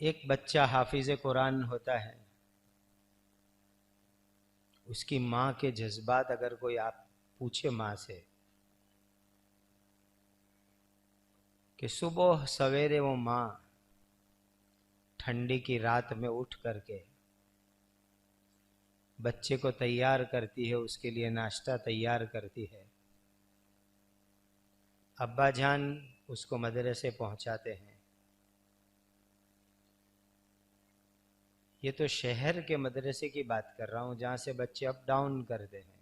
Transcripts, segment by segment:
एक बच्चा हाफिज कुरान होता है, उसकी माँ के जज्बात अगर कोई आप पूछे माँ से कि सुबह सवेरे वो माँ ठंडी की रात में उठ करके बच्चे को तैयार करती है, उसके लिए नाश्ता तैयार करती है, अब्बा जान उसको मदरसे पहुंचाते हैं। ये तो शहर के मदरसे की बात कर रहा हूं जहां से बच्चे अप डाउन करते हैं।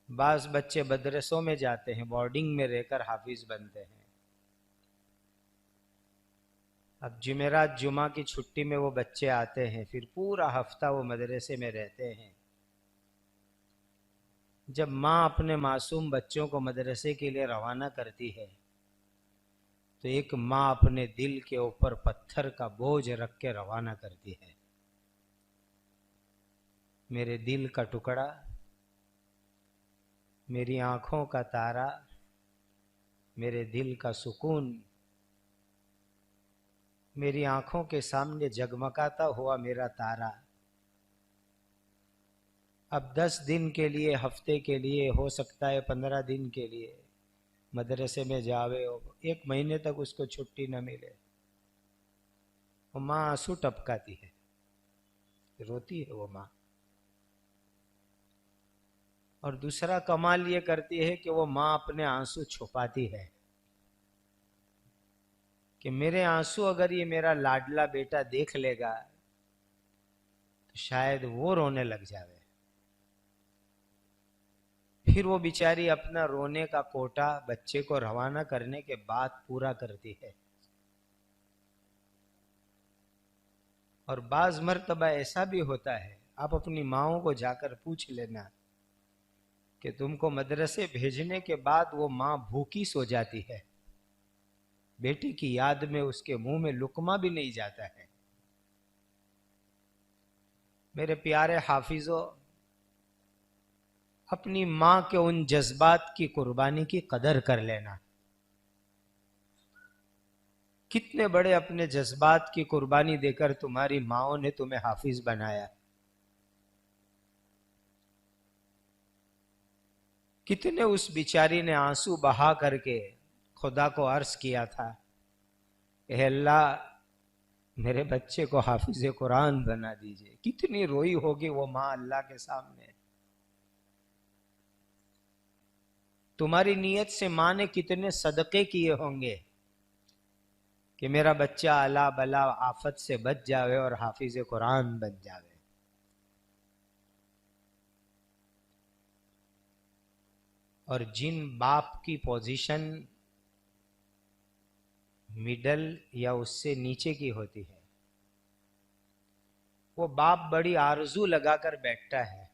बास बच्चे मदरसों में जाते हैं, बोर्डिंग में रहकर हाफिज बनते हैं। अब जुमेरात जुमा की छुट्टी में वो बच्चे आते हैं, फिर पूरा हफ्ता वो मदरसे में रहते हैं। जब माँ अपने मासूम बच्चों को मदरसे के लिए रवाना करती है तो एक माँ अपने दिल के ऊपर पत्थर का बोझ रख के रवाना करती है। मेरे दिल का टुकड़ा, मेरी आंखों का तारा, मेरे दिल का सुकून, मेरी आंखों के सामने जगमगाता हुआ मेरा तारा, अब 10 दिन के लिए, हफ्ते के लिए, हो सकता है 15 दिन के लिए मदरसे में जावे, एक महीने तक उसको छुट्टी न मिले, वो माँ आंसू टपकाती है, रोती है वो माँ। और दूसरा कमाल ये करती है कि वो माँ अपने आंसू छुपाती है कि मेरे आंसू अगर ये मेरा लाडला बेटा देख लेगा तो शायद वो रोने लग जावे। फिर वो बेचारी अपना रोने का कोटा बच्चे को रवाना करने के बाद पूरा करती है। और बाज मर्तबा ऐसा भी होता है, आप अपनी माओं को जाकर पूछ लेना कि तुमको मदरसे भेजने के बाद वो माँ भूखी सो जाती है, बेटी की याद में उसके मुंह में लुकमा भी नहीं जाता है। मेरे प्यारे हाफिजों, अपनी माँ के उन जज्बात की कुर्बानी की कदर कर लेना। कितने बड़े अपने जज्बात की कुर्बानी देकर तुम्हारी माओ ने तुम्हें हाफिज बनाया, कितने उस बिचारी ने आंसू बहा करके खुदा को अर्ज किया था, ए अल्लाह मेरे बच्चे को हाफिज कुरान बना दीजिए। कितनी रोई होगी वो माँ अल्लाह के सामने। तुम्हारी नीयत से माँ ने कितने सदके किए होंगे कि मेरा बच्चा अला बला आफत से बच जावे और हाफिज कुरान बन जावे। और जिन बाप की पोजीशन मिडल या उससे नीचे की होती है, वो बाप बड़ी आरजू लगाकर बैठता है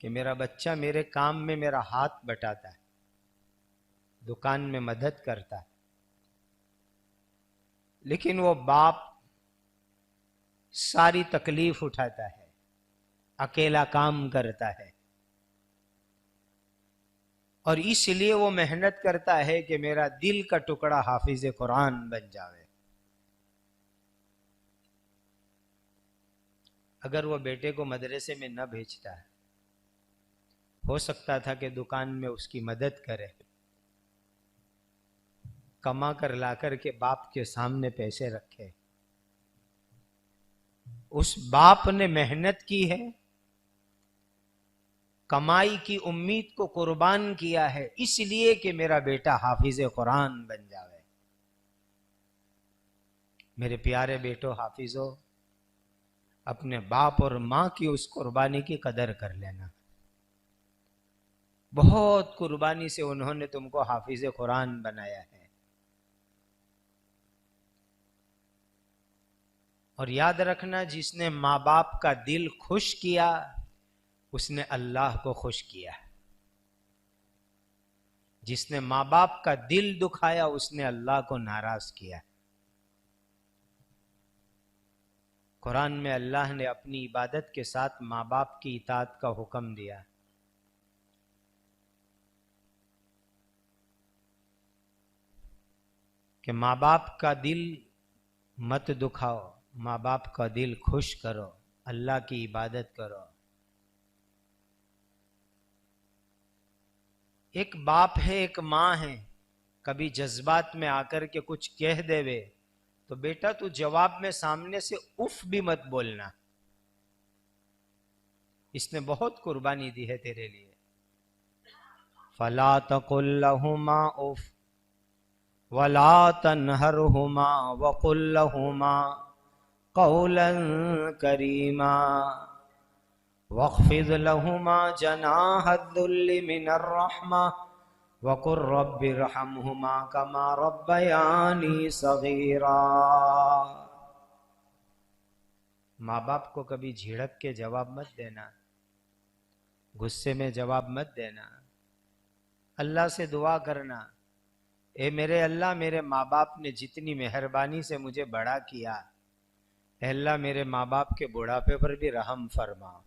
कि मेरा बच्चा मेरे काम में मेरा हाथ बटाता है, दुकान में मदद करता है, लेकिन वो बाप सारी तकलीफ उठाता है, अकेला काम करता है, और इसलिए वो मेहनत करता है कि मेरा दिल का टुकड़ा हाफिज कुरान बन जावे। अगर वो बेटे को मदरसे में न भेजता है, हो सकता था कि दुकान में उसकी मदद करे, कमा कर लाकर के बाप के सामने पैसे रखे। उस बाप ने मेहनत की है, कमाई की उम्मीद को कुर्बान किया है, इसलिए कि मेरा बेटा हाफिज कुरान बन जावे। मेरे प्यारे बेटो हाफिजो, अपने बाप और मां की उस कुर्बानी की कदर कर लेना। बहुत कुर्बानी से उन्होंने तुमको हाफिज कुरान बनाया है। और याद रखना, जिसने माँ बाप का दिल खुश किया उसने अल्लाह को खुश किया, जिसने माँ बाप का दिल दुखाया उसने अल्लाह को नाराज किया। कुरान में अल्लाह ने अपनी इबादत के साथ माँ बाप की इताअत का हुक्म दिया। कि माँ बाप का दिल मत दुखाओ, माँ बाप का दिल खुश करो, अल्लाह की इबादत करो। एक बाप है, एक माँ है, कभी जज्बात में आकर के कुछ कह देवे तो बेटा तू जवाब में सामने से उफ भी मत बोलना, इसने बहुत कुर्बानी दी है तेरे लिए। फला तकुल लहुमा उफ वला तनहरहुमा वकुल लहुमा कौलन करीमा वख्फिद लहुमा जनाहद्दुल्लि मिनर रहमा वकुर रब्बिरहमहुमा कमा रब्बयानी सगीरा। माँ बाप को कभी झिड़क के जवाब मत देना, गुस्से में जवाब मत देना। अल्लाह से दुआ करना, ए मेरे अल्लाह, मेरे माँ बाप ने जितनी मेहरबानी से मुझे बड़ा किया, अल्लाह मेरे माँ बाप के बुढ़ापे पर भी रहम फरमा।